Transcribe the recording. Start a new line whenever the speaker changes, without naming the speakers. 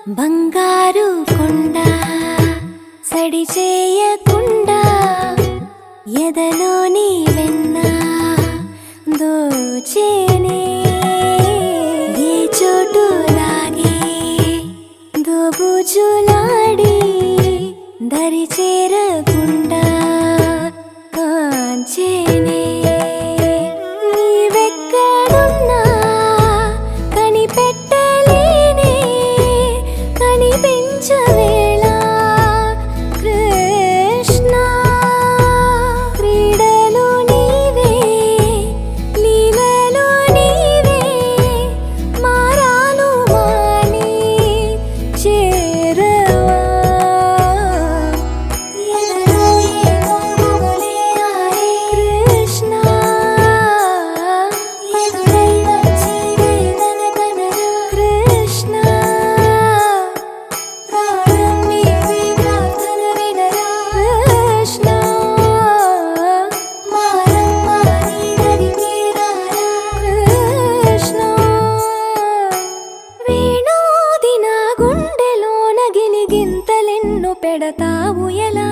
బంగారు కొండ సడి చేయకుండా ఎదలోని వెన్న దోచేనే ఏ చోటు లాగే దోబుజులాడి దరి చేరకుండా కాంచేనే నీవెక్కడున్నా కనిపెట్టలేనే కనిపించవేళ కృష్ణ క్రీడలు నీవే లీలలు నీవే మారాను మాని చేరవా ఎదలో ఏమో మొగలే ఆడే కృష్ణ ఎదురై వచ్చి వేదన కనరా కృష్ణ ప్రాణం నీవే ప్రార్థన వినరా కృష్ణ మారమ్మ నీ దరికి రారా కృష్ణ వేణోది నా గుండెలోన గిలిగింతలెన్నో పెడతావు ఎలా